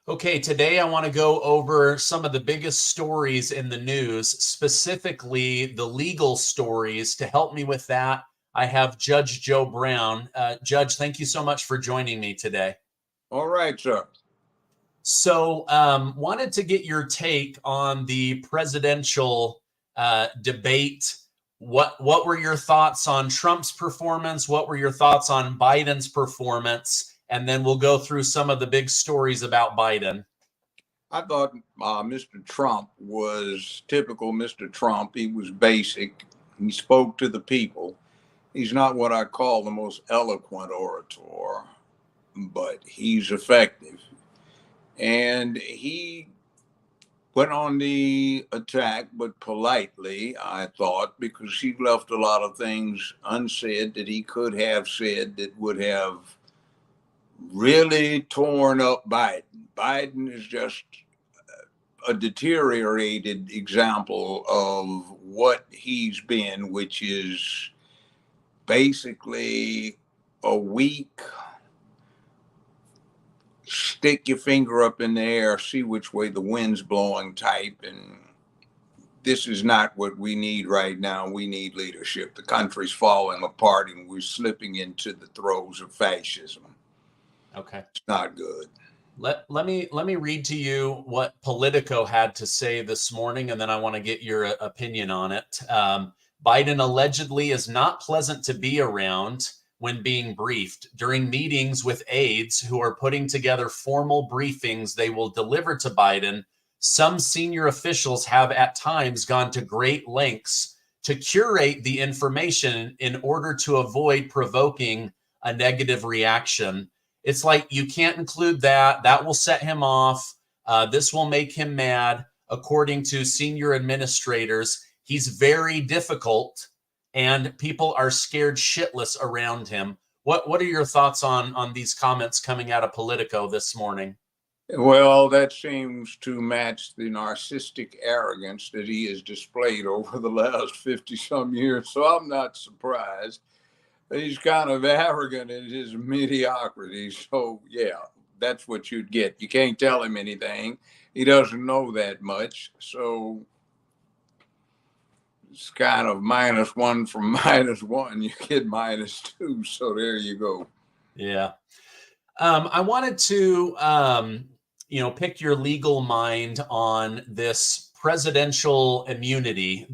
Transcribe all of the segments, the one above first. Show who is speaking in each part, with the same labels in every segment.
Speaker 1: Okay, today I want to go over some of the biggest stories in the news, specifically the legal stories. To help me with that, I have Judge Joe Brown. Judge, thank you so much for joining me today.
Speaker 2: All right, sir.
Speaker 1: So, wanted to get your take on the presidential debate. What were your thoughts on Trump's performance? What were your thoughts on Biden's performance? And then we'll go through some of the big stories about Biden.
Speaker 2: I thought Mr. Trump was typical Mr. Trump. He was basic. He spoke to the people. He's not what I call the most eloquent orator, but he's effective. And he went on the attack, but politely, I thought, because he left a lot of things unsaid that he could have said that would have really torn up Biden. Biden is just a deteriorated example of what he's been, which is basically a weak, stick your finger up in the air, see which way the wind's blowing type. And this is not what we need right now. We need leadership. The country's falling apart and we're slipping into the throes of fascism.
Speaker 1: Okay.
Speaker 2: It's not good.
Speaker 1: Let me read to you what Politico had to say this morning, and then I want to get your opinion on it. Biden allegedly is not pleasant to be around when being briefed. During meetings with aides who are putting together formal briefings they will deliver to Biden, some senior officials have at times gone to great lengths to curate the information in order to avoid provoking a negative reaction. It's like, you can't include that. That will set him off. This will make him mad. According to senior administrators, he's very difficult and people are scared shitless around him. What are your thoughts on these comments coming out of Politico this morning?
Speaker 2: Well, that seems to match the narcissistic arrogance that he has displayed over the last 50 some years. So I'm not surprised. He's kind of arrogant in his mediocrity. So, yeah, that's what you'd get. You can't tell him anything. He doesn't know that much. So it's kind of -1 from -1. You get -2. So there you go.
Speaker 1: Yeah. I wanted to, pick your legal mind on this presidential immunity.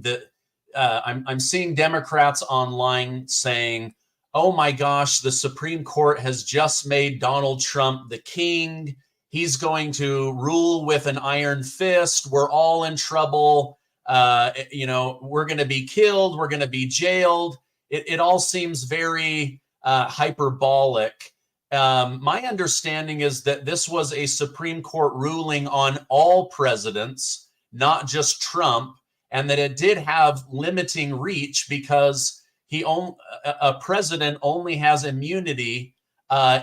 Speaker 1: I'm seeing Democrats online saying, "Oh my gosh, the Supreme Court has just made Donald Trump the king. He's going to rule with an iron fist. We're all in trouble. We're going to be killed. We're going to be jailed." It all seems very hyperbolic. My understanding is that this was a Supreme Court ruling on all presidents, not just Trump, and that it did have limiting reach because a president only has immunity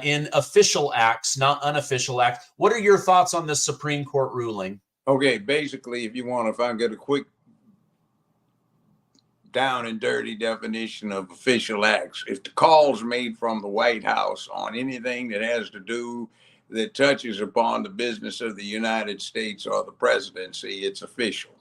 Speaker 1: in official acts, not unofficial acts. What are your thoughts on this Supreme Court ruling?
Speaker 2: Okay, basically, if I can get a quick down and dirty definition of official acts. If the call's made from the White House on anything that has to do that touches upon the business of the United States or the presidency, it's official.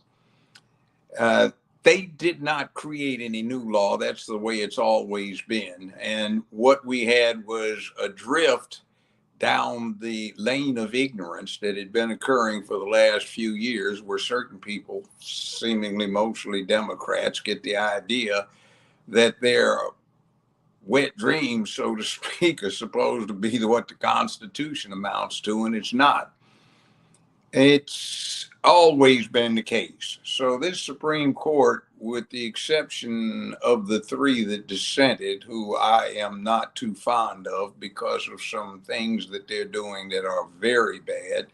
Speaker 2: They did not create any new law. That's the way it's always been. And what we had was a drift down the lane of ignorance that had been occurring for the last few years, where certain people, seemingly mostly Democrats, get the idea that their wet dreams, so to speak, are supposed to be what the Constitution amounts to, and it's not. It's always been the case. So this Supreme Court, with the exception of the three that dissented, who I am not too fond of because of some things that they're doing that are very bad,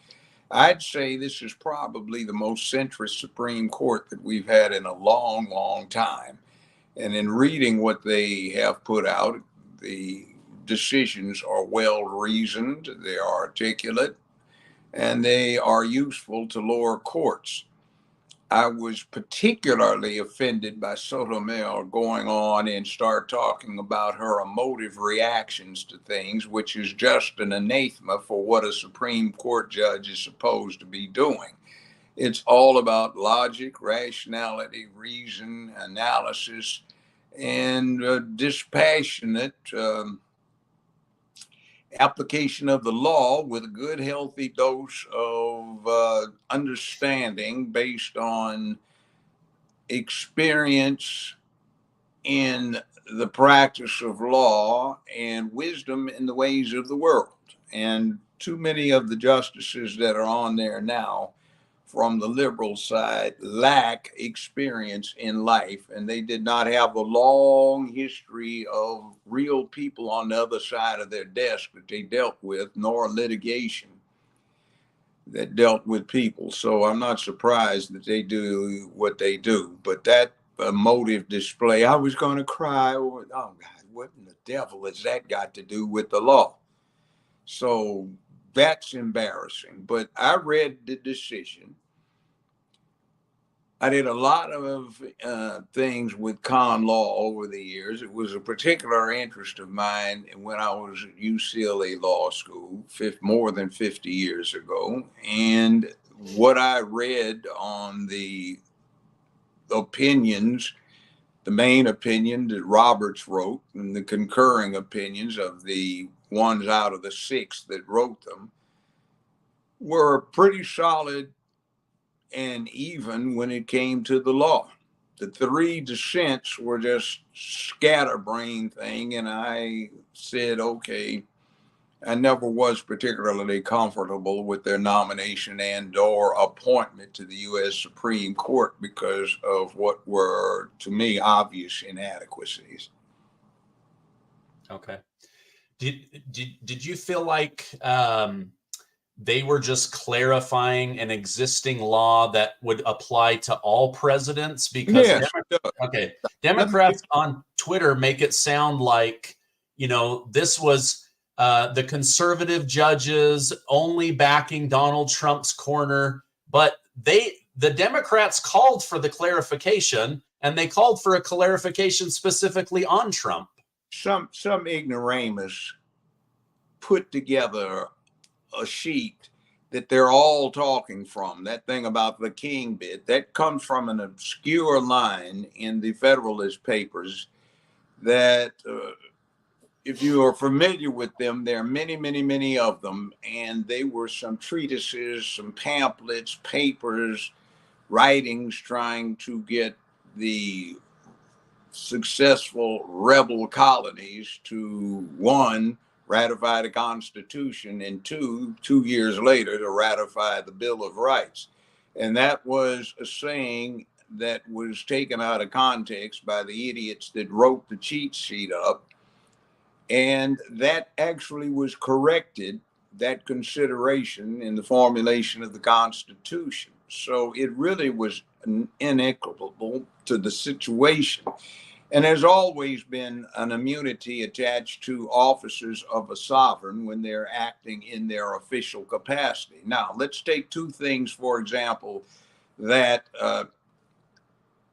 Speaker 2: I'd say this is probably the most centrist Supreme Court that we've had in a long, long time. And in reading what they have put out, the decisions are well reasoned, they are articulate, and they are useful to lower courts. I was particularly offended by Sotomayor going on and start talking about her emotive reactions to things, which is just an anathema for what a Supreme Court judge is supposed to be doing. It's all about logic, rationality, reason, analysis, and dispassionate application of the law with a good, healthy dose of understanding based on experience in the practice of law and wisdom in the ways of the world. And too many of the justices that are on there now from the liberal side lack experience in life, and they did not have a long history of real people on the other side of their desk that they dealt with, nor litigation that dealt with people. So I'm not surprised that they do what they do. But that emotive display, I was going to cry. Oh God, what in the devil has that got to do with the law? So that's embarrassing. But I read the decision. I did a lot of things with con law over the years. It was a particular interest of mine when I was at UCLA Law School more than 50 years ago. And what I read on the opinions, the main opinion that Roberts wrote and the concurring opinions of the ones out of the six that wrote them, were pretty solid and even when it came to the law. The three dissents were just scatterbrain thing, and I said, okay, I never was particularly comfortable with their nomination and or appointment to the U.S. Supreme Court because of what were, to me, obvious inadequacies.
Speaker 1: Okay. Did you feel like they were just clarifying an existing law that would apply to all presidents? Because
Speaker 2: Yes,
Speaker 1: Democrats on Twitter make it sound like, this was the conservative judges only backing Donald Trump's corner, but the Democrats called for the clarification, and they called for a clarification specifically on Trump.
Speaker 2: Some ignoramus put together a sheet that they're all talking from. That thing about the king bit, that comes from an obscure line in the Federalist Papers that if you are familiar with them, there are many, many, many of them. And they were some treatises, some pamphlets, papers, writings trying to get the successful rebel colonies to, one, ratify the Constitution, and two years later, to ratify the Bill of Rights. And that was a saying that was taken out of context by the idiots that wrote the cheat sheet up. And that actually was corrected, that consideration, in the formulation of the Constitution. So it really was inequitable to the situation. And there's always been an immunity attached to officers of a sovereign when they're acting in their official capacity. Now, let's take two things, for example, that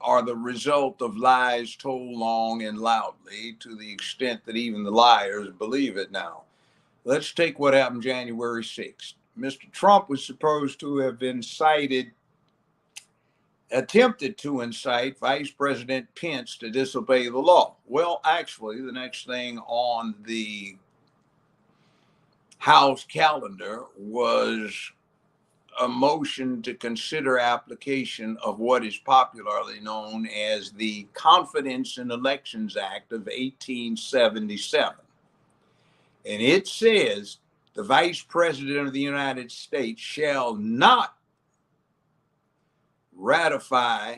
Speaker 2: are the result of lies told long and loudly to the extent that even the liars believe it now. Let's take what happened January 6th. Mr. Trump was supposed to have been attempted to incite Vice President Pence to disobey the law. Well, actually, the next thing on the House calendar was a motion to consider application of what is popularly known as the Confidence in Elections Act of 1877. And it says the Vice President of the United States shall not ratify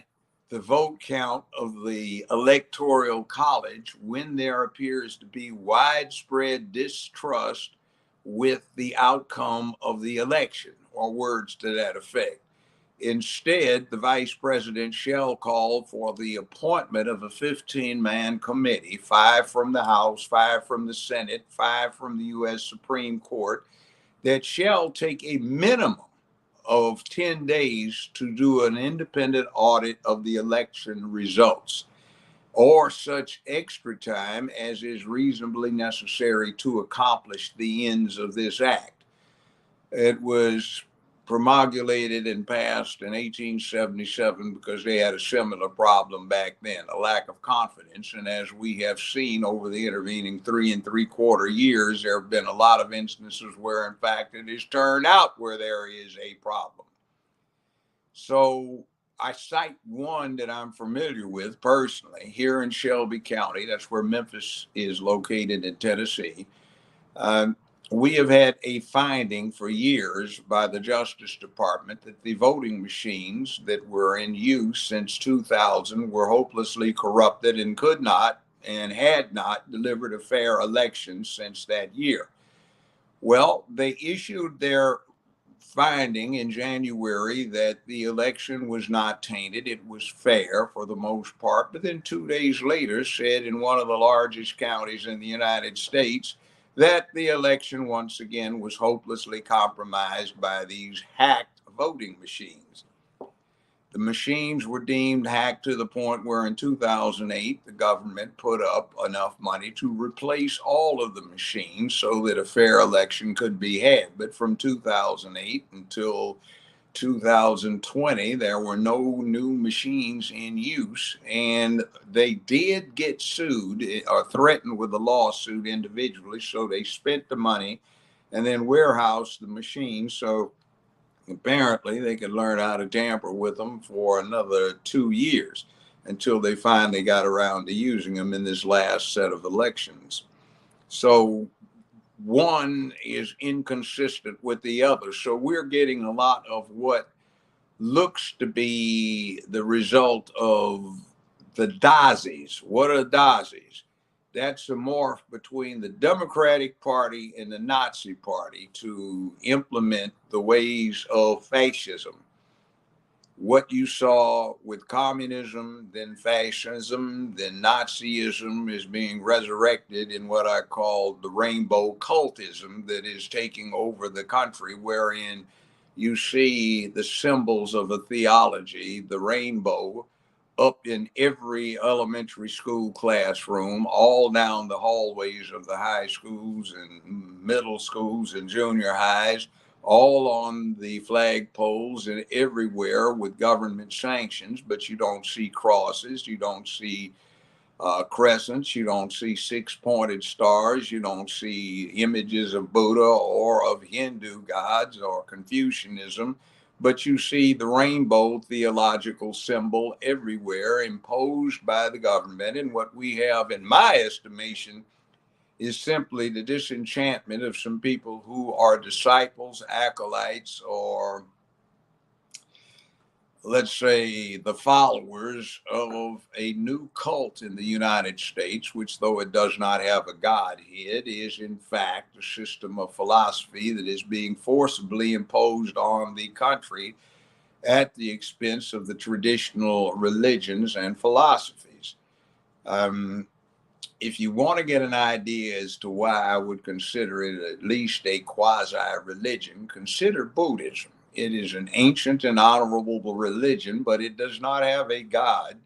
Speaker 2: the vote count of the Electoral College when there appears to be widespread distrust with the outcome of the election, or words to that effect. Instead, the Vice President shall call for the appointment of a 15-man committee, 5 from the House, 5 from the Senate, 5 from the U.S. Supreme Court, that shall take a minimum of 10 days to do an independent audit of the election results, or such extra time as is reasonably necessary to accomplish the ends of this act. It was promulgated and passed in 1877 because they had a similar problem back then, a lack of confidence. And as we have seen over the intervening 3 3/4 years, there have been a lot of instances where, in fact, it has turned out where there is a problem. So I cite one that I'm familiar with personally here in Shelby County. That's where Memphis is located in Tennessee. We have had a finding for years by the Justice Department that the voting machines that were in use since 2000 were hopelessly corrupted and could not and had not delivered a fair election since that year. Well, they issued their finding in January that the election was not tainted. It was fair for the most part. But then 2 days later said in one of the largest counties in the United States that the election once again was hopelessly compromised by these hacked voting machines. The machines were deemed hacked to the point where in 2008, the government put up enough money to replace all of the machines so that a fair election could be had. But from 2008 until 2020, there were no new machines in use, and they did get sued or threatened with a lawsuit individually. So they spent the money and then warehoused the machines. So apparently they could learn how to tamper with them for another 2 years until they finally got around to using them in this last set of elections. So one is inconsistent with the other. So we're getting a lot of what looks to be the result of the daisies. What are daisies? That's a morph between the Democratic Party and the Nazi Party to implement the ways of fascism. What you saw with communism, then fascism, then Nazism is being resurrected in what I call the rainbow cultism that is taking over the country, wherein you see the symbols of a theology, the rainbow, up in every elementary school classroom, all down the hallways of the high schools and middle schools and junior highs, all on the flagpoles and everywhere with government sanctions. But you don't see crosses, you don't see crescents, you don't see six-pointed stars, you don't see images of Buddha or of Hindu gods or Confucianism, but you see the rainbow theological symbol everywhere imposed by the government. And what we have, in my estimation, is simply the disenchantment of some people who are disciples, acolytes, or let's say the followers of a new cult in the United States, which, though it does not have a godhead, is in fact a system of philosophy that is being forcibly imposed on the country at the expense of the traditional religions and philosophies. If you want to get an idea as to why I would consider it at least a quasi-religion, consider Buddhism. It is an ancient and honorable religion, but it does not have a god,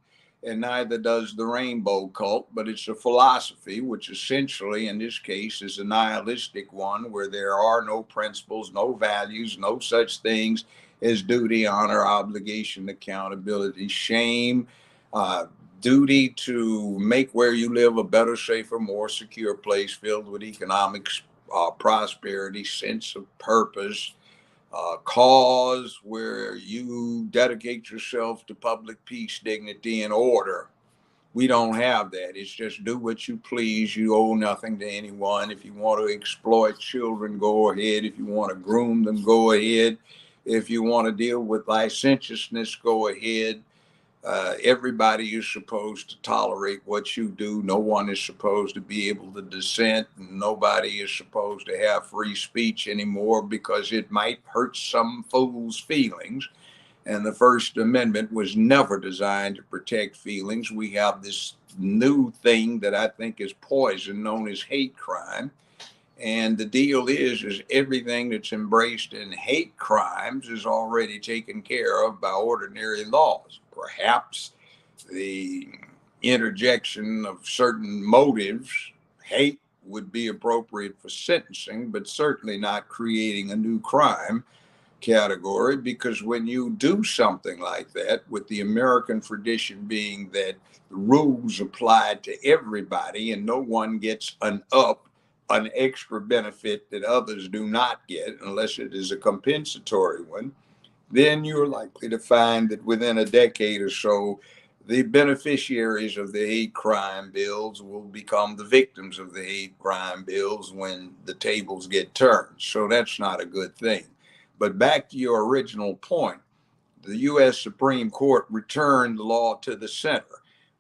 Speaker 2: and neither does the rainbow cult, but it's a philosophy, which essentially, in this case, is a nihilistic one, where there are no principles, no values, no such things as duty, honor, obligation, accountability, shame, duty to make where you live a better, safer, more secure place filled with economic prosperity, sense of purpose, cause where you dedicate yourself to public peace, dignity, and order. We don't have that. It's just do what you please. You owe nothing to anyone. If you want to exploit children, go ahead. If you want to groom them, go ahead. If you want to deal with licentiousness, go ahead. Everybody is supposed to tolerate what you do. No one is supposed to be able to dissent. Nobody is supposed to have free speech anymore because it might hurt some fool's feelings. And the First Amendment was never designed to protect feelings. We have this new thing that I think is poison known as hate crime. And the deal is everything that's embraced in hate crimes is already taken care of by ordinary laws. Perhaps the interjection of certain motives, hate, would be appropriate for sentencing, but certainly not creating a new crime category, because when you do something like that, with the American tradition being that the rules apply to everybody and no one gets an extra benefit that others do not get unless it is a compensatory one, then you're likely to find that within a decade or so, the beneficiaries of the hate crime bills will become the victims of the hate crime bills when the tables get turned. So that's not a good thing. But back to your original point, the U.S. Supreme Court returned the law to the center.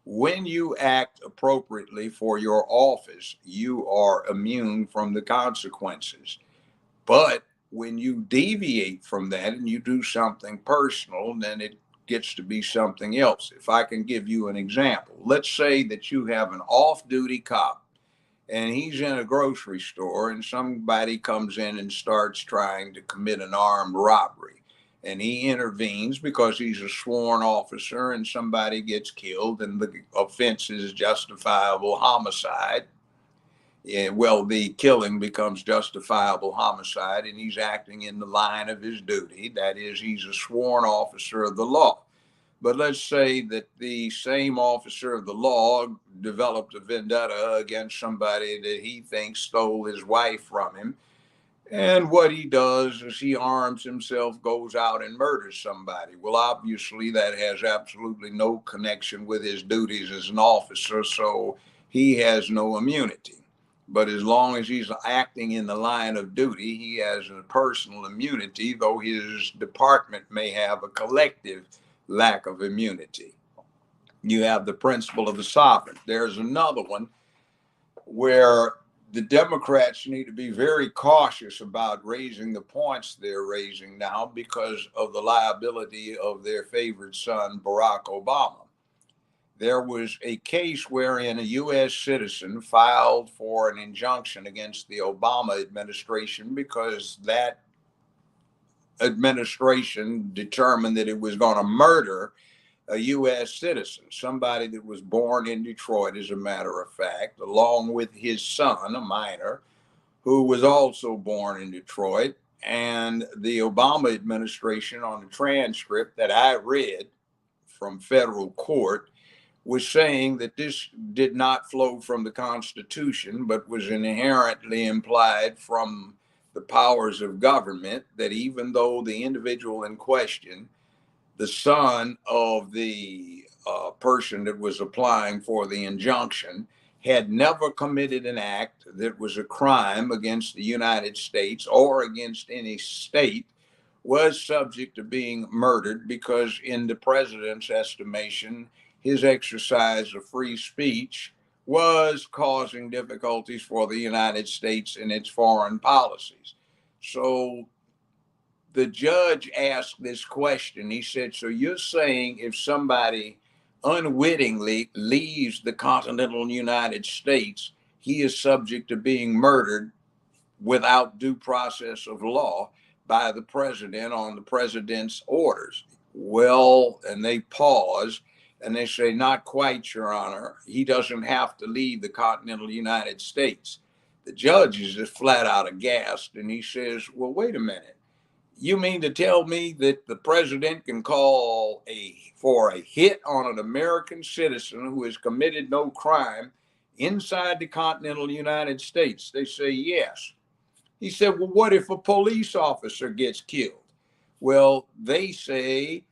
Speaker 2: When you act appropriately for your office, you are immune from the consequences. But when you deviate from that and you do something personal, then it gets to be something else. If I can give you an example, let's say that you have an off-duty cop and he's in a grocery store and somebody comes in and starts trying to commit an armed robbery. And he intervenes because he's a sworn officer and somebody gets killed and the offense is justifiable homicide. Yeah, well, the killing becomes justifiable homicide and he's acting in the line of his duty. That is, he's a sworn officer of the law. But let's say that the same officer of the law developed a vendetta against somebody that he thinks stole his wife from him. And what he does is he arms himself, goes out and murders somebody. Well, obviously, that has absolutely no connection with his duties as an officer, so he has no immunity. But as long as he's acting in the line of duty, he has a personal immunity, though his department may have a collective lack of immunity. You have the principle of the sovereign. There's another one where the Democrats need to be very cautious about raising the points they're raising now because of the liability of their favorite son, Barack Obama. There was a case wherein a U.S. citizen filed for an injunction against the Obama administration because that administration determined that it was going to murder a U.S. citizen, somebody that was born in Detroit, as a matter of fact, along with his son, a minor, who was also born in Detroit. And the Obama administration, on the transcript that I read from federal court, was saying that this did not flow from the Constitution, but was inherently implied from the powers of government, that even though the individual in question, the son of the person that was applying for the injunction, had never committed an act that was a crime against the United States or against any state, was subject to being murdered because, in the president's estimation, his exercise of free speech was causing difficulties for the United States in its foreign policies. So the judge asked this question. He said, so you're saying if somebody unwittingly leaves the continental United States, he is subject to being murdered without due process of law by the president on the president's orders? Well, and they pause and they say, not quite, Your Honor. He doesn't have to leave the continental United States. The judge is just flat out aghast, and he says, well, wait a minute. You mean to tell me that the president can call for a hit on an American citizen who has committed no crime inside the continental United States? They say yes. He said, well, what if a police officer gets killed? Well, they say,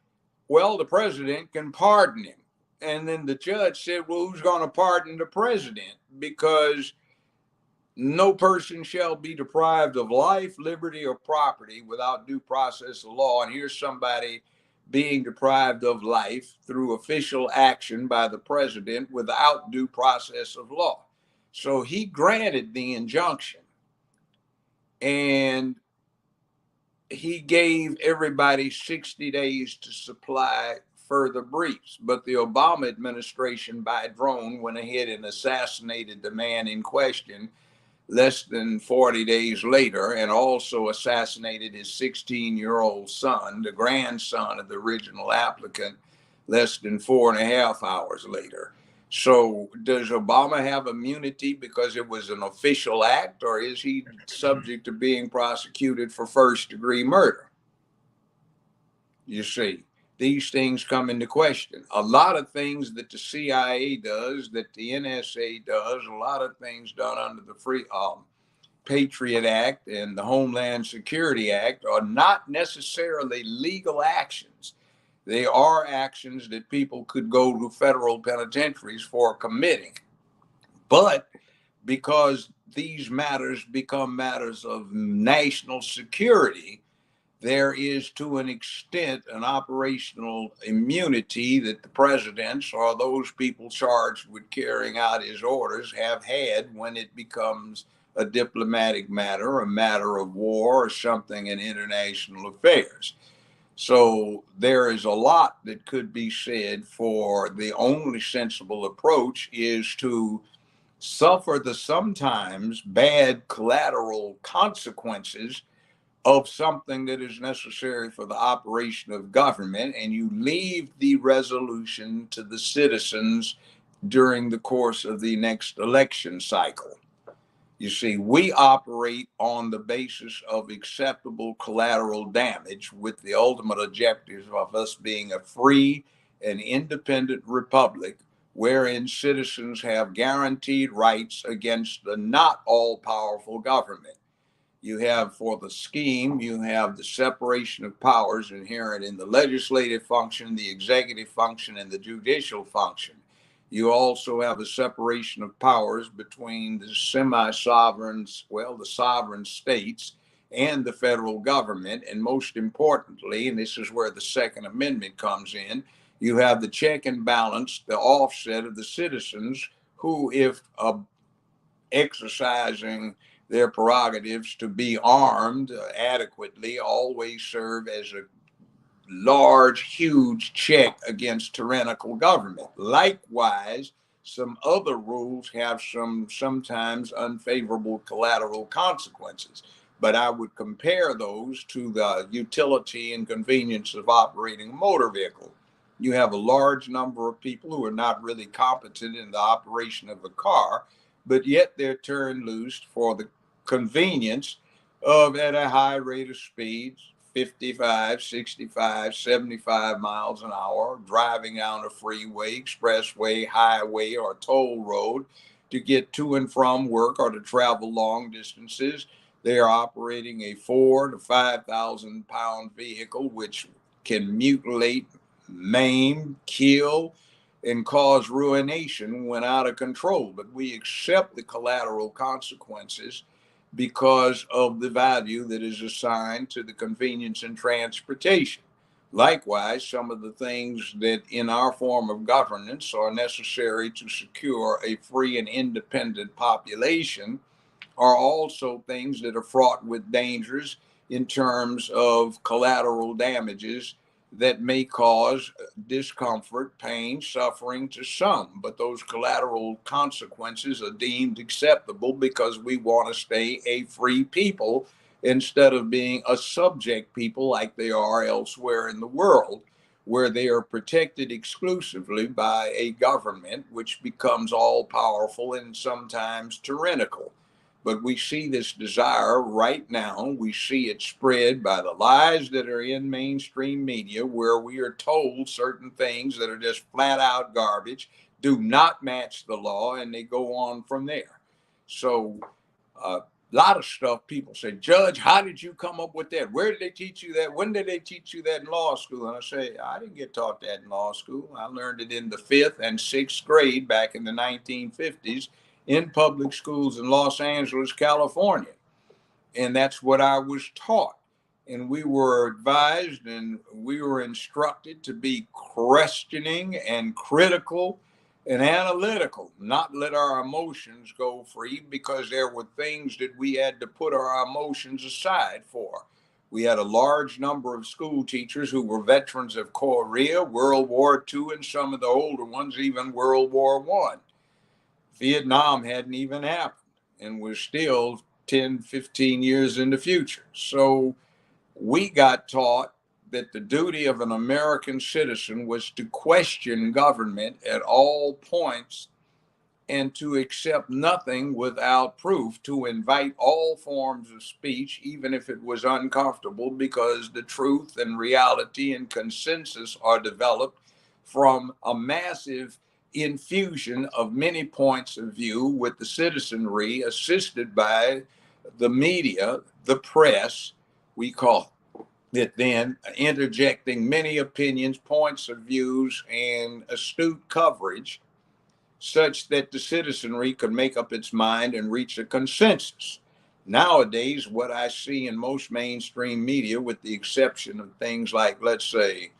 Speaker 2: well, the president can pardon him. And then the judge said, well, who's going to pardon the president? Because no person shall be deprived of life, liberty, or property without due process of law. And here's somebody being deprived of life through official action by the president without due process of law. So he granted the injunction, and he gave everybody 60 days to supply further briefs. But the Obama administration, by drone, went ahead and assassinated the man in question less than 40 days later, and also assassinated his 16-year-old son, the grandson of the original applicant, less than 4.5 hours later. So does Obama have immunity because it was an official act, or is he subject to being prosecuted for first-degree murder? You see, these things come into question. A lot of things that the CIA does, that the NSA does, a lot of things done under the Patriot Act and the Homeland Security Act are not necessarily legal actions. They are actions that people could go to federal penitentiaries for committing. But because these matters become matters of national security, there is to an extent an operational immunity that the presidents or those people charged with carrying out his orders have had when it becomes a diplomatic matter, a matter of war, or something in international affairs. So there is a lot that could be said for the only sensible approach is to suffer the sometimes bad collateral consequences of something that is necessary for the operation of government, and you leave the resolution to the citizens during the course of the next election cycle. You see, we operate on the basis of acceptable collateral damage with the ultimate objective of us being a free and independent republic wherein citizens have guaranteed rights against the not all-powerful government. You have, for the scheme, you have the separation of powers inherent in the legislative function, the executive function, and the judicial function. You also have a separation of powers between the semi-sovereigns, well, the sovereign states and the federal government. And most importantly, and this is where the Second Amendment comes in, you have the check and balance, the offset of the citizens who, if exercising their prerogatives to be armed adequately, always serve as a large, huge check against tyrannical government. Likewise, some other rules have some sometimes unfavorable collateral consequences, but I would compare those to the utility and convenience of operating a motor vehicle. You have a large number of people who are not really competent in the operation of a car, but yet they're turned loose for the convenience of at a high rate of speed, 55, 65, 75 miles an hour, driving down a freeway, expressway, highway, or toll road to get to and from work or to travel long distances. They are operating a 4,000 to 5,000 pound vehicle, which can mutilate, maim, kill, and cause ruination when out of control. But we accept the collateral consequences because of the value that is assigned to the convenience and transportation. Likewise, some of the things that in our form of governance are necessary to secure a free and independent population are also things that are fraught with dangers in terms of collateral damages that may cause discomfort, pain, suffering to some. But those collateral consequences are deemed acceptable because we want to stay a free people instead of being a subject people like they are elsewhere in the world, where they are protected exclusively by a government which becomes all powerful and sometimes tyrannical. But we see this desire right now. We see it spread by the lies that are in mainstream media, where we are told certain things that are just flat out garbage, do not match the law, and they go on from there. So a lot of stuff people say, Judge, how did you come up with that? Where did they teach you that? When did they teach you that in law school? And I say, I didn't get taught that in law school. I learned it in the 5th and 6th grade back in the 1950s in public schools in Los Angeles, California. And that's what I was taught. And we were advised and we were instructed to be questioning and critical and analytical, not let our emotions go free, because there were things that we had to put our emotions aside for. We had a large number of school teachers who were veterans of Korea, World War II, and some of the older ones, even World War I. Vietnam hadn't even happened. and we're still 10, 15 years in the future. So we got taught that the duty of an American citizen was to question government at all points and to accept nothing without proof, to invite all forms of speech, even if it was uncomfortable, because the truth and reality and consensus are developed from a massive infusion of many points of view with the citizenry assisted by the media, the press, we call it then, interjecting many opinions, points of views, and astute coverage such that the citizenry could make up its mind and reach a consensus. Nowadays, what I see in most mainstream media, with the exception of things like, let's say,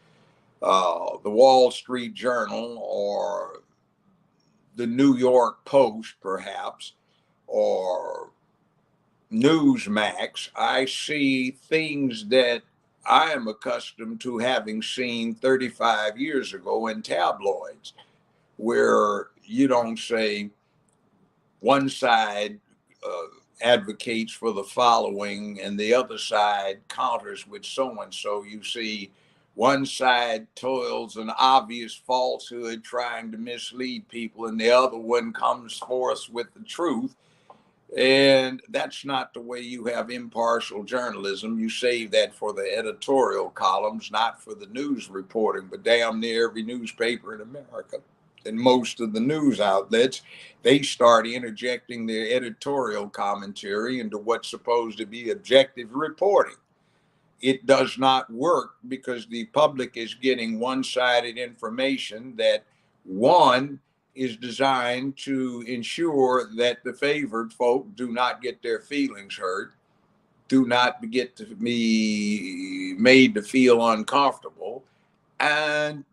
Speaker 2: the Wall Street Journal or the New York Post, perhaps, or Newsmax, I see things that I am accustomed to having seen 35 years ago in tabloids, where you don't say one side advocates for the following and the other side counters with so and so. You see one side toils an obvious falsehood trying to mislead people, and the other one comes forth with the truth. And that's not the way you have impartial journalism. You save that for the editorial columns, not for the news reporting. But damn near every newspaper in America and most of the news outlets, they start interjecting their editorial commentary into what's supposed to be objective reporting. It does not work because the public is getting one-sided information that, one, is designed to ensure that the favored folk do not get their feelings hurt, do not get to be made to feel uncomfortable, and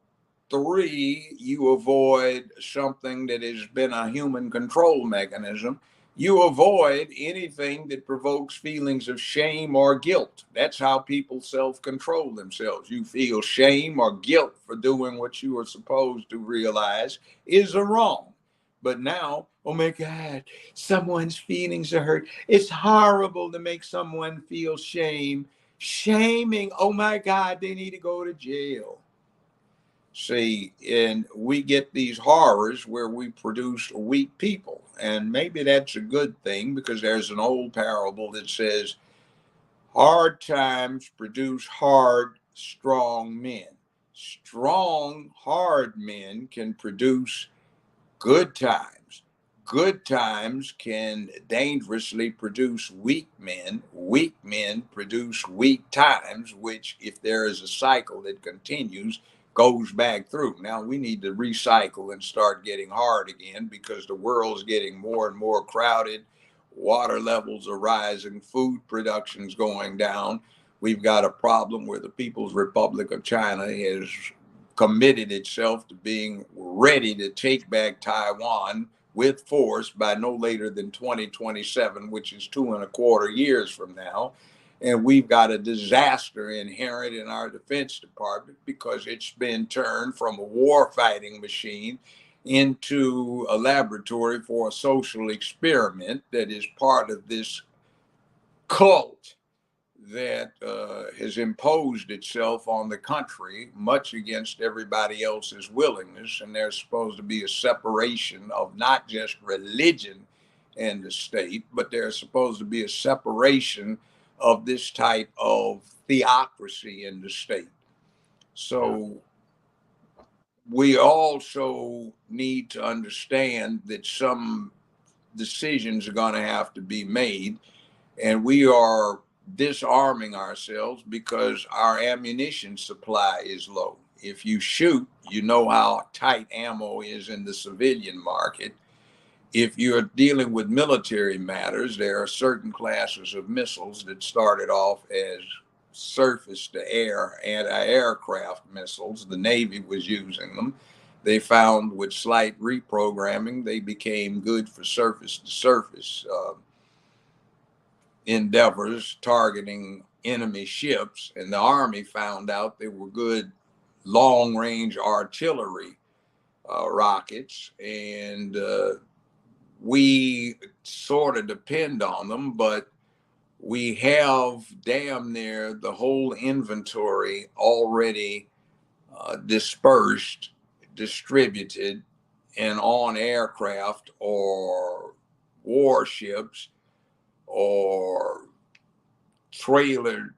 Speaker 2: three, you avoid something that has been a human control mechanism. You avoid anything that provokes feelings of shame or guilt. That's how people self-control themselves. You feel shame or guilt for doing what you are supposed to realize is a wrong. But now, oh my God, someone's feelings are hurt. It's horrible to make someone feel shame. Shaming, oh my God, they need to go to jail. See, and we get these horrors where we produce weak people. And maybe that's a good thing, because there's an old parable that says, hard times produce hard, strong men. Strong, hard men can produce good times. Good times can dangerously produce weak men. Weak men produce weak times, which, if there is a cycle that continues, goes back through. Now we need to recycle and start getting hard again, because the world's getting more and more crowded. Water levels are rising, food production's going down. We've got a problem where the People's Republic of China has committed itself to being ready to take back Taiwan with force by no later than 2027, which is 2.25 years from now. And we've got a disaster inherent in our Defense Department, because it's been turned from a war fighting machine into a laboratory for a social experiment that is part of this cult that has imposed itself on the country, much against everybody else's willingness. And there's supposed to be a separation of not just religion and the state, but there's supposed to be a separation of this type of theocracy in the state. So we also need to understand that some decisions are going to have to be made, and we are disarming ourselves because our ammunition supply is low. If you shoot, you know how tight ammo is in the civilian market. If you're dealing with military matters, there are certain classes of missiles that started off as surface to air anti-aircraft missiles. The Navy was using them. They found with slight reprogramming, they became good for surface to surface endeavors targeting enemy ships. And the Army found out they were good long range artillery rockets. And we sort of depend on them, but we have damn near the whole inventory already dispersed, distributed, and on aircraft or warships or trailer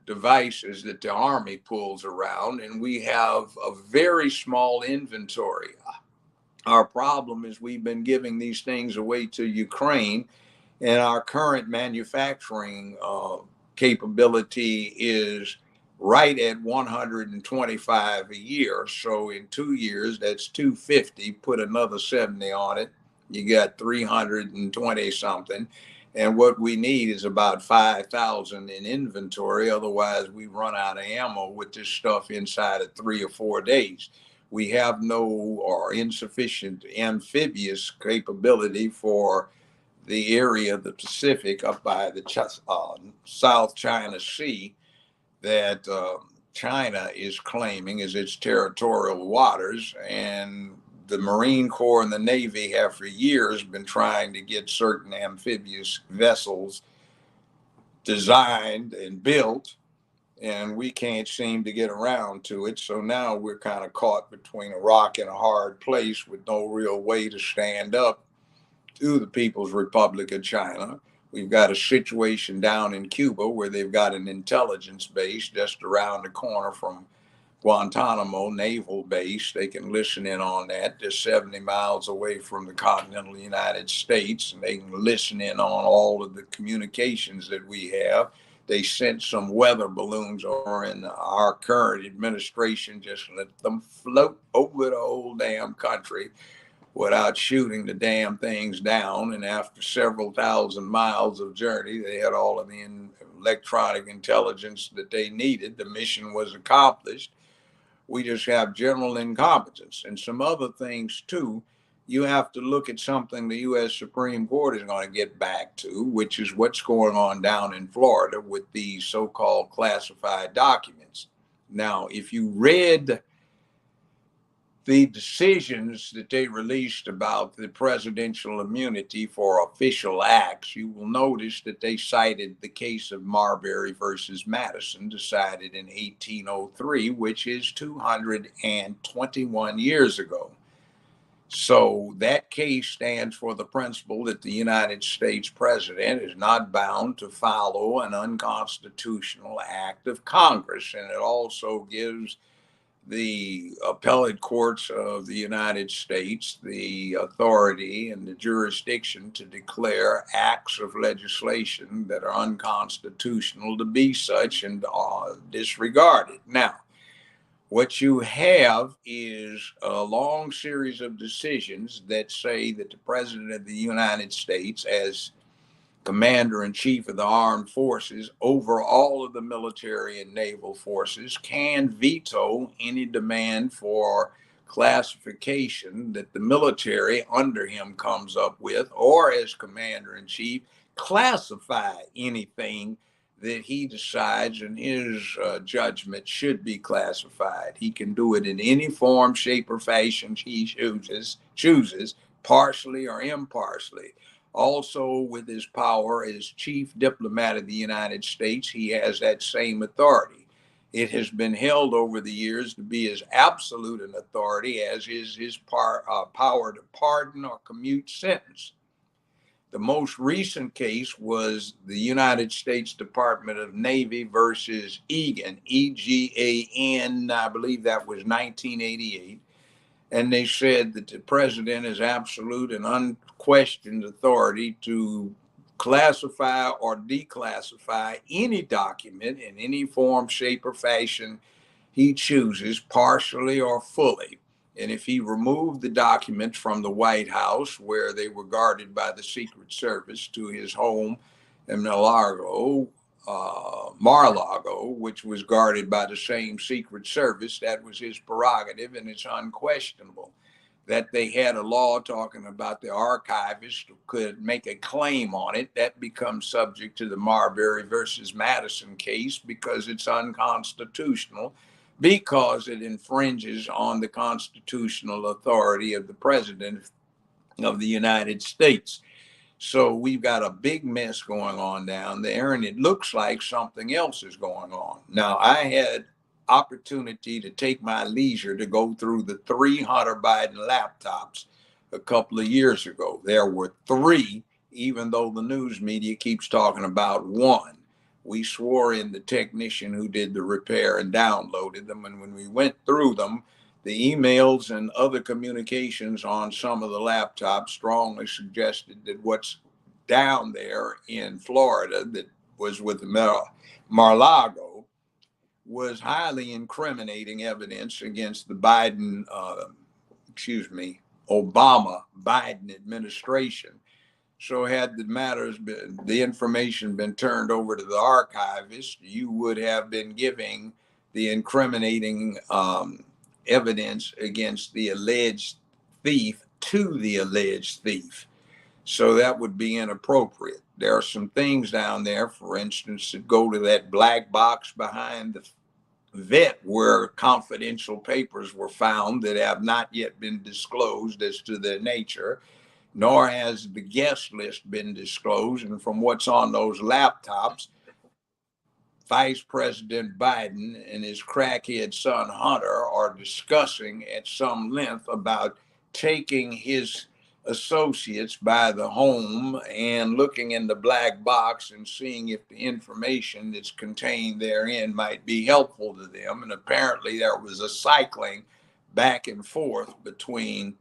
Speaker 2: devices that the Army pulls around, and we have a very small inventory. Our problem is we've been giving these things away to Ukraine, and our current manufacturing capability is right at 125 a year. So in 2 years, that's 250. Put another 70 on it, you got 320 something. And what we need is about 5,000 in inventory. Otherwise, we run out of ammo with this stuff inside of 3 or 4 days. We have no or insufficient amphibious capability for the area of the Pacific up by the South China Sea that China is claiming as its territorial waters. And the Marine Corps and the Navy have for years been trying to get certain amphibious vessels designed and built, and we can't seem to get around to it. So now we're kind of caught between a rock and a hard place with no real way to stand up to the People's Republic of China. We've got a situation down in Cuba where they've got an intelligence base just around the corner from Guantanamo Naval Base. They can listen in on that. They're 70 miles away from the continental United States, and they can listen in on all of the communications that we have. They sent some weather balloons over, and our current administration just let them float over the whole damn country without shooting the damn things down. And after several thousand miles of journey, they had all of the electronic intelligence that they needed. The mission was accomplished. We just have general incompetence and some other things too. You have to look at something the U.S. Supreme Court is going to get back to, which is what's going on down in Florida with these so-called classified documents. Now, if you read the decisions that they released about the presidential immunity for official acts, you will notice that they cited the case of Marbury versus Madison, decided in 1803, which is 221 years ago. So that case stands for the principle that the United States president is not bound to follow an unconstitutional act of Congress. And it also gives the appellate courts of the United States the authority and the jurisdiction to declare acts of legislation that are unconstitutional to be such and disregarded. Now, what you have is a long series of decisions that say that the President of the United States, as Commander in Chief of the Armed Forces over all of the military and naval forces, can veto any demand for classification that the military under him comes up with, or as Commander in Chief, classify anything that he decides in his judgment should be classified. He can do it in any form, shape, or fashion he chooses, partially or impartially. Also, with his power as chief diplomat of the United States, he has that same authority. It has been held over the years to be as absolute an authority as is his power to pardon or commute sentence. The most recent case was the United States Department of Navy versus Egan, EGAN, I believe that was 1988. And they said that the president has absolute and unquestioned authority to classify or declassify any document in any form, shape, or fashion he chooses, partially or fully. And if he removed the documents from the White House, where they were guarded by the Secret Service, to his home in Mar-a-Lago, which was guarded by the same Secret Service, that was his prerogative, and it's unquestionable. That they had a law talking about the archivist could make a claim on it, that becomes subject to the Marbury versus Madison case because it's unconstitutional, because it infringes on the constitutional authority of the president of the United States. So we've got a big mess going on down there, and it looks like something else is going on. Now, I had opportunity to take my leisure to go through the 3 Hunter Biden laptops a couple of years ago. There were 3, even though the news media keeps talking about 1. We swore in the technician who did the repair and downloaded them, and when we went through them, the emails and other communications on some of the laptops strongly suggested that what's down there in Florida that was with Mar-a-Lago was highly incriminating evidence against the Obama-Biden administration. So had the information been turned over to the archivist, you would have been giving the incriminating evidence against the alleged thief to the alleged thief. So that would be inappropriate. There are some things down there, for instance, that go to that black box behind the vet where confidential papers were found that have not yet been disclosed as to their nature, nor has the guest list been disclosed. And from what's on those laptops, Vice President Biden and his crackhead son Hunter are discussing at some length about taking his associates by the home and looking in the black box and seeing if the information that's contained therein might be helpful to them. And apparently there was a cycling back and forth between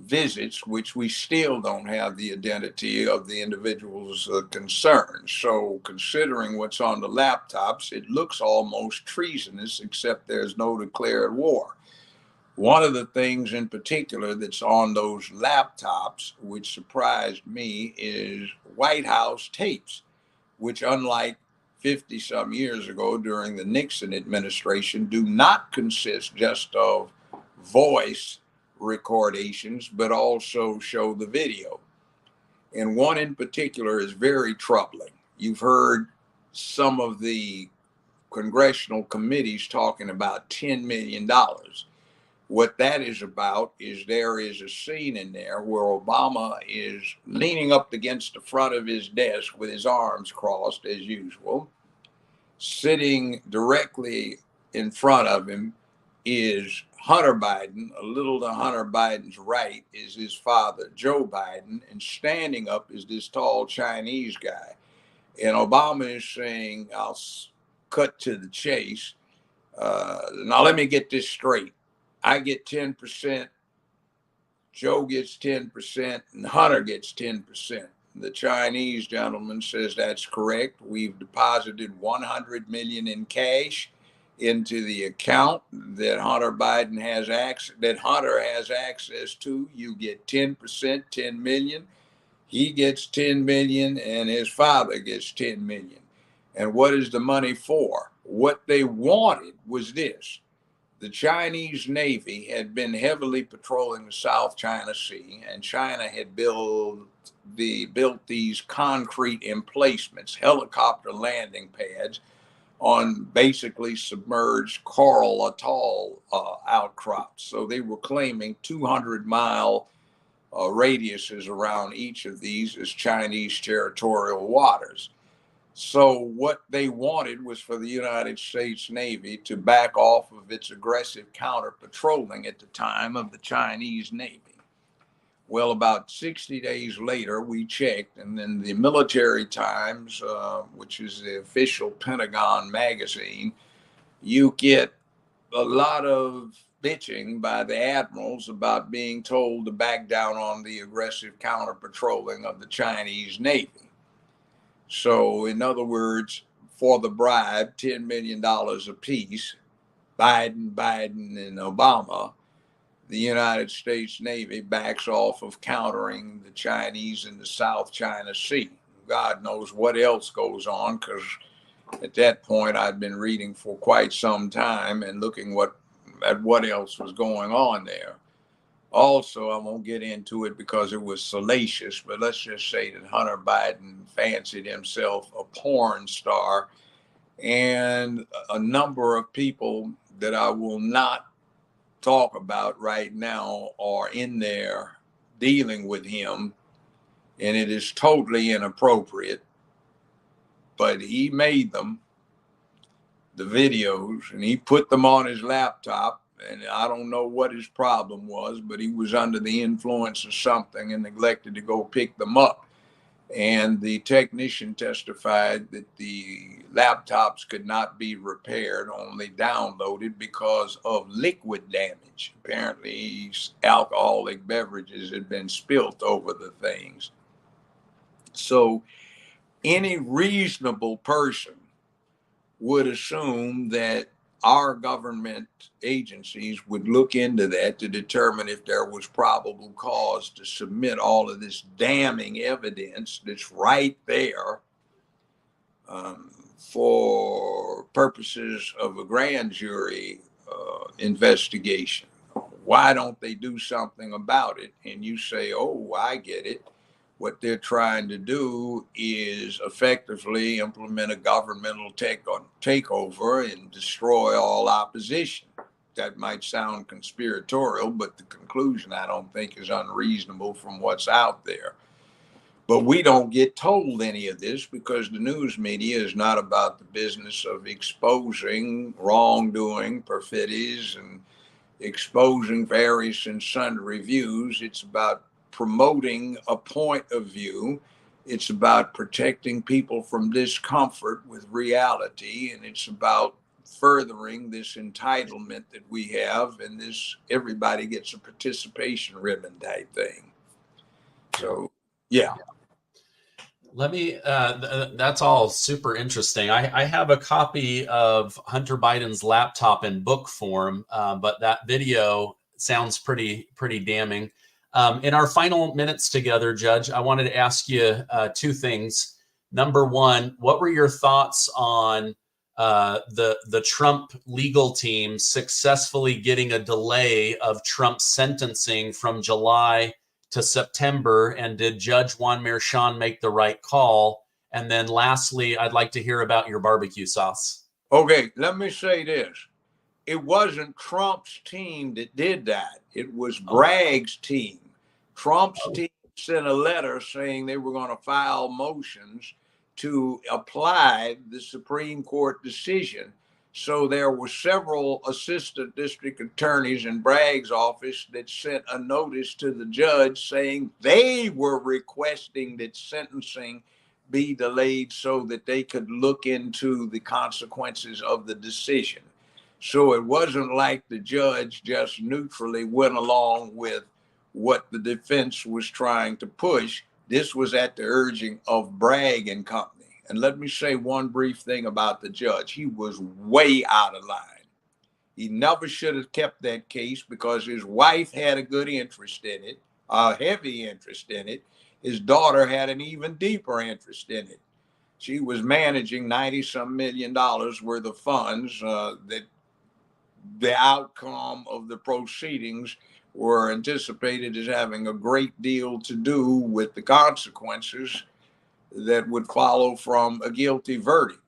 Speaker 2: visits, which we still don't have the identity of the individuals concerned. So considering what's on the laptops, it looks almost treasonous, except there's no declared war. One of the things in particular that's on those laptops, which surprised me, is White House tapes, which unlike 50 some years ago during the Nixon administration, do not consist just of voice recordations, but also show the video. And one in particular is very troubling. You've heard some of the congressional committees talking about $10 million. What that is about is there is a scene in there where Obama is leaning up against the front of his desk with his arms crossed as usual. Sitting directly in front of him is Hunter Biden. A little to Hunter Biden's right is his father, Joe Biden, and standing up is this tall Chinese guy. And Obama is saying, I'll cut to the chase. Now, let me get this straight. I get 10%, Joe gets 10%, and Hunter gets 10%. The Chinese gentleman says that's correct. We've deposited $100 million in cash into the account that Hunter has access to. You get 10%, $10 million. He gets 10 million and his father gets 10 million. And what is the money for? What they wanted was this. The Chinese Navy had been heavily patrolling the South China Sea, and China had built these concrete emplacements, helicopter landing pads on basically submerged coral atoll outcrops. So they were claiming 200-mile radiuses around each of these as Chinese territorial waters. So what they wanted was for the United States Navy to back off of its aggressive counter-patrolling at the time of the Chinese Navy. Well, about 60 days later, we checked, and then the Military Times, which is the official Pentagon magazine, you get a lot of bitching by the admirals about being told to back down on the aggressive counter-patrolling of the Chinese Navy. So, in other words, for the bribe, $10 million apiece, Biden, and Obama, the United States Navy backs off of countering the Chinese in the South China Sea. God knows what else goes on, because at that point I'd been reading for quite some time and looking at what else was going on there. Also, I won't get into it because it was salacious, but let's just say that Hunter Biden fancied himself a porn star, and a number of people that I will not talk about right now are in there dealing with him, and it is totally inappropriate. But he made them, the videos, and he put them on his laptop. And I don't know what his problem was, but he was under the influence of something and neglected to go pick them up. And the technician testified that the laptops could not be repaired, only downloaded because of liquid damage. Apparently, alcoholic beverages had been spilt over the things. So any reasonable person would assume that our government agencies would look into that to determine if there was probable cause to submit all of this damning evidence that's right there for purposes of a grand jury investigation. Why don't they do something about it? And you say, oh, I get it. What they're trying to do is effectively implement a governmental takeover and destroy all opposition. That might sound conspiratorial, but the conclusion I don't think is unreasonable from what's out there. But we don't get told any of this because the news media is not about the business of exposing wrongdoing, perfidies, and exposing various and sundry views. It's about promoting a point of view. It's about protecting people from discomfort with reality. And it's about furthering this entitlement that we have and this everybody gets a participation ribbon type thing. So, yeah.
Speaker 1: Let me, that's all super interesting. I have a copy of Hunter Biden's laptop in book form, but that video sounds pretty damning. In our final minutes together, Judge, I wanted to ask you two things. Number one, what were your thoughts on the Trump legal team successfully getting a delay of Trump's sentencing from July to September, and did Judge Juan Merchan make the right call? And then lastly, I'd like to hear about your barbecue sauce.
Speaker 2: Okay, let me say this. It wasn't Trump's team that did that. It was Bragg's team. Trump's team sent a letter saying they were going to file motions to apply the Supreme Court decision. So there were several assistant district attorneys in Bragg's office that sent a notice to the judge saying they were requesting that sentencing be delayed so that they could look into the consequences of the decision. So it wasn't like the judge just neutrally went along with what the defense was trying to push. This was at the urging of Bragg and company. And let me say one brief thing about the judge. He was way out of line. He never should have kept that case because his wife had a good interest in it, a heavy interest in it. His daughter had an even deeper interest in it. She was managing $90-some million worth of funds that the outcome of the proceedings were anticipated as having a great deal to do with the consequences that would follow from a guilty verdict.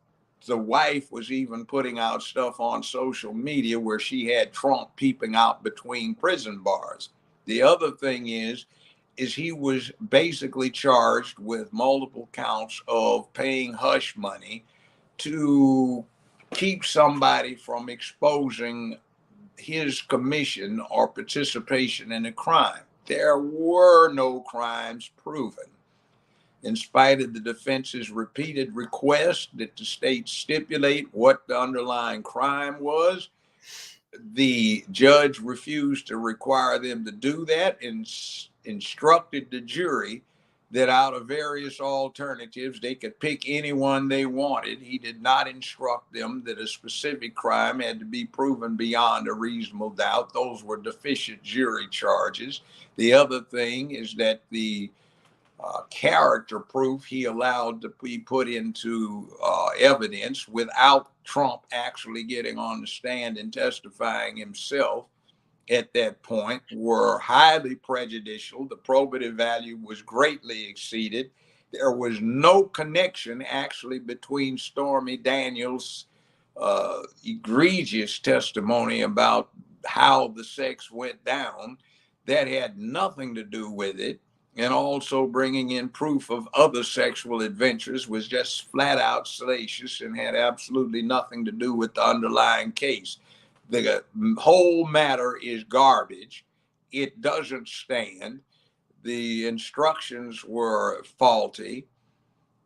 Speaker 2: The wife was even putting out stuff on social media where she had Trump peeping out between prison bars. The other thing is he was basically charged with multiple counts of paying hush money to keep somebody from exposing his commission or participation in a crime. There were no crimes proven. In spite of the defense's repeated request that the state stipulate what the underlying crime was, the judge refused to require them to do that and instructed the jury that out of various alternatives, they could pick anyone they wanted. He did not instruct them that a specific crime had to be proven beyond a reasonable doubt. Those were deficient jury charges. The other thing is that the character proof he allowed to be put into evidence without Trump actually getting on the stand and testifying himself at that point were highly prejudicial. The probative value was greatly exceeded. There was no connection actually between Stormy Daniels' egregious testimony about how the sex went down. That had nothing to do with it. And also bringing in proof of other sexual adventures was just flat out salacious and had absolutely nothing to do with the underlying case. The whole matter is garbage. It doesn't stand. The instructions were faulty.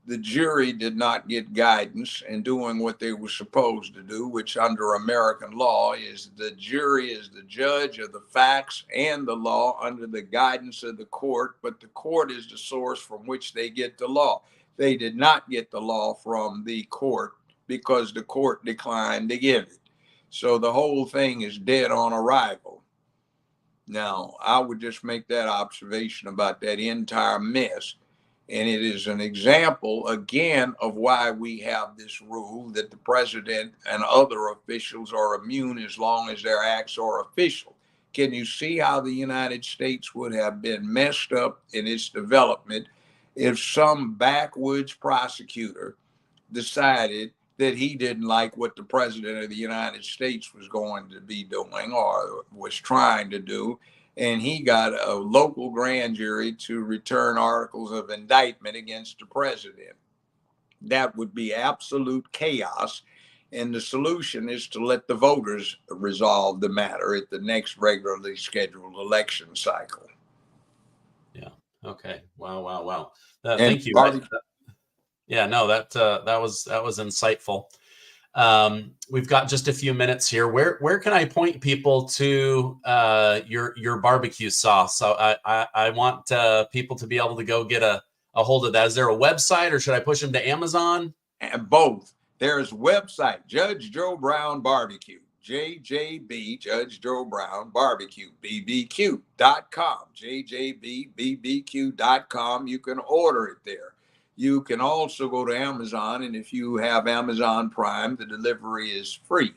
Speaker 2: The jury did not get guidance in doing what they were supposed to do, which under American law is the jury is the judge of the facts and the law under the guidance of the court, but the court is the source from which they get the law. They did not get the law from the court because the court declined to give it. So the whole thing is dead on arrival. Now, I would just make that observation about that entire mess. And it is an example, again, of why we have this rule that the president and other officials are immune as long as their acts are official. Can you see how the United States would have been messed up in its development if some backwoods prosecutor decided that he didn't like what the president of the United States was going to be doing or was trying to do, and he got a local grand jury to return articles of indictment against the president? That would be absolute chaos. And the solution is to let the voters resolve the matter at the next regularly scheduled election cycle.
Speaker 1: Yeah. Okay. Wow.
Speaker 2: And
Speaker 1: thank you. Yeah, no, that was insightful. We've got just a few minutes here. Where can I point people to your barbecue sauce? So I want people to be able to go get a hold of that. Is there a website, or should I push them to Amazon?
Speaker 2: And both. There's a website, Judge Joe Brown Barbecue, JJB, Judge Joe Brown Barbecue, BBQ.com, JJBBBQ.com. You can order it there. You can also go to Amazon, and if you have Amazon Prime, the delivery is free.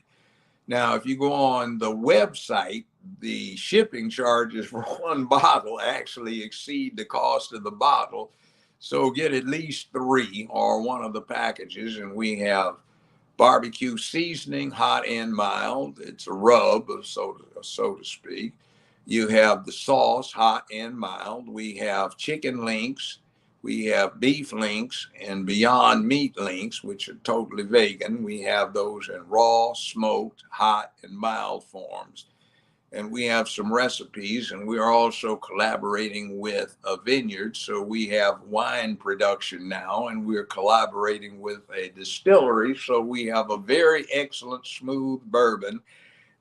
Speaker 2: Now, if you go on the website, the shipping charges for one bottle actually exceed the cost of the bottle. So get at least 3 or one of the packages, and we have barbecue seasoning, hot and mild. It's a rub, so to speak. You have the sauce, hot and mild. We have chicken links. We have beef links and Beyond Meat links, which are totally vegan. We have those in raw, smoked, hot, and mild forms. And we have some recipes, and we are also collaborating with a vineyard. So we have wine production now, and we're collaborating with a distillery. So we have a very excellent smooth bourbon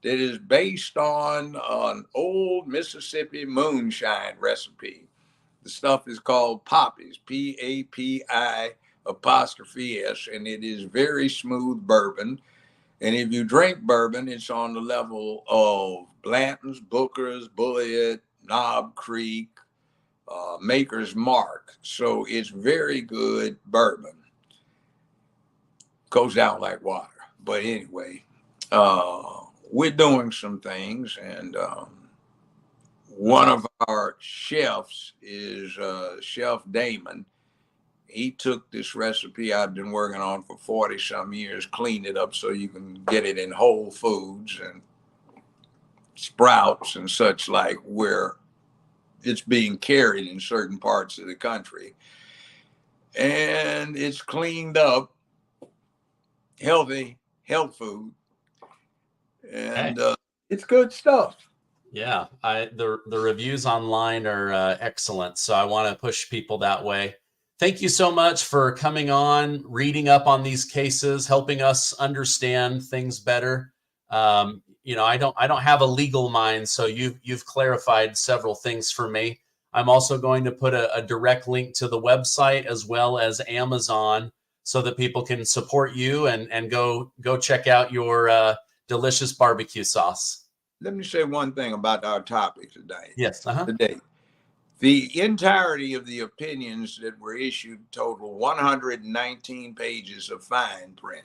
Speaker 2: that is based on an old Mississippi moonshine recipe. The stuff is called Poppy's, PAPI''S, and it is very smooth bourbon. And if you drink bourbon, it's on the level of Blanton's, Booker's, Bulliet, Knob Creek, Maker's Mark. So it's very good bourbon. Goes down like water. But anyway, we're doing some things, and one of our chefs is Chef Damon. He took this recipe I've been working on for 40 some years, cleaned it up so you can get it in Whole Foods and Sprouts and such like, where it's being carried in certain parts of the country. And it's cleaned up, healthy, health food. And it's good stuff.
Speaker 1: Yeah, the reviews online are excellent, so I want to push people that way. Thank you so much for coming on, reading up on these cases, helping us understand things better. I don't have a legal mind, so you've clarified several things for me. I'm also going to put a direct link to the website as well as Amazon, so that people can support you and go check out your delicious barbecue sauce.
Speaker 2: Let me say one thing about our topic today.
Speaker 1: Yes.
Speaker 2: Today, the entirety of the opinions that were issued total 119 pages of fine print.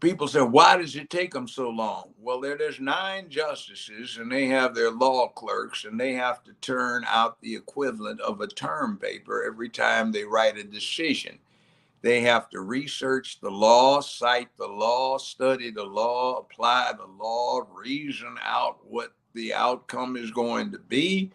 Speaker 2: People say, why does it take them so long? Well, there's 9 justices, and they have their law clerks, and they have to turn out the equivalent of a term paper every time they write a decision. They have to research the law, cite the law, study the law, apply the law, reason out what the outcome is going to be.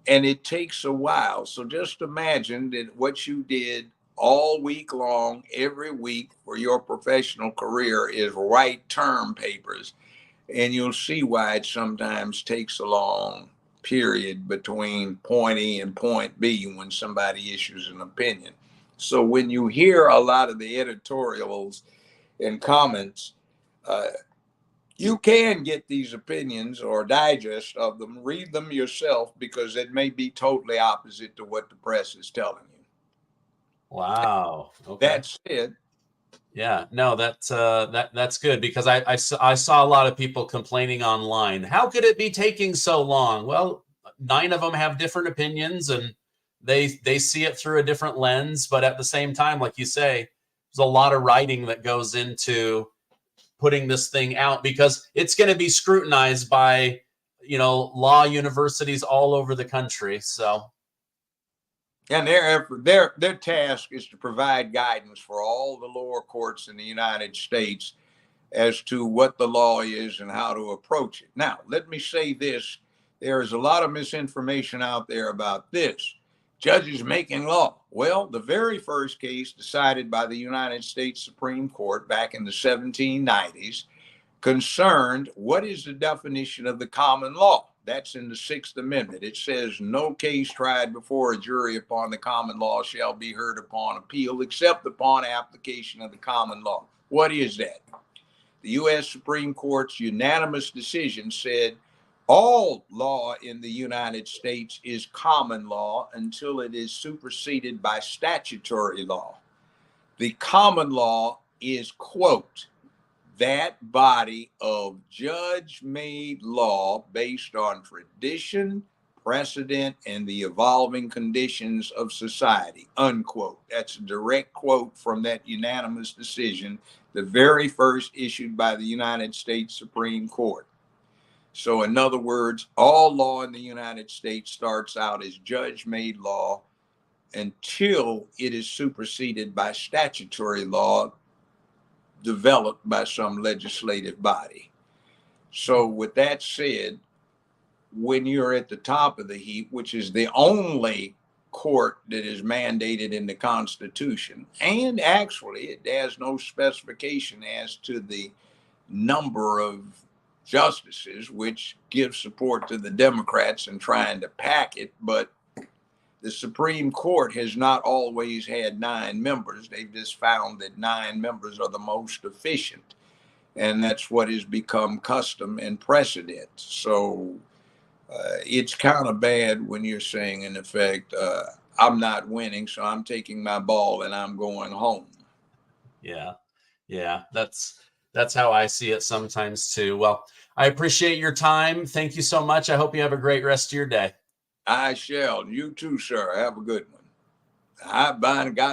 Speaker 2: And it takes a while. So just imagine that what you did all week long, every week for your professional career is write term papers. And you'll see why it sometimes takes a long period between point A and point B when somebody issues an opinion. So when you hear a lot of the editorials and comments, you can get these opinions or digest of them, read them yourself, because it may be totally opposite to what the press is telling you.
Speaker 1: Wow. Okay.
Speaker 2: That's it.
Speaker 1: Yeah, no, that's good, because I saw a lot of people complaining online. How could it be taking so long? Well, 9 of them have different opinions, and they see it through a different lens. But at the same time, like you say, there's a lot of writing that goes into putting this thing out, because it's going to be scrutinized by, law universities all over the country. So.
Speaker 2: And their task is to provide guidance for all the lower courts in the United States as to what the law is and how to approach it. Now, let me say this. There is a lot of misinformation out there about this. Judges making law. Well, the very first case decided by the United States Supreme Court back in the 1790s concerned what is the definition of the common law. That's in the 6th Amendment. It says no case tried before a jury upon the common law shall be heard upon appeal except upon application of the common law. What is that? The U.S. Supreme Court's unanimous decision said all law in the United States is common law until it is superseded by statutory law. The common law is, quote, that body of judge-made law based on tradition, precedent, and the evolving conditions of society, unquote. That's a direct quote from that unanimous decision, the very first issued by the United States Supreme Court. So in other words, all law in the United States starts out as judge-made law until it is superseded by statutory law developed by some legislative body. So with that said, when you're at the top of the heap, which is the only court that is mandated in the Constitution, and actually it has no specification as to the number of justices, which gives support to the Democrats in trying to pack it, but the Supreme Court has not always had 9 members. They've just found that 9 members are the most efficient. And that's what has become custom and precedent. So it's kind of bad when you're saying, in effect, I'm not winning, so I'm taking my ball and I'm going home.
Speaker 1: Yeah. That's how I see it sometimes too. Well, I appreciate your time. Thank you so much. I hope you have a great rest of your day.
Speaker 2: I shall. You too, sir. Have a good one. I've been got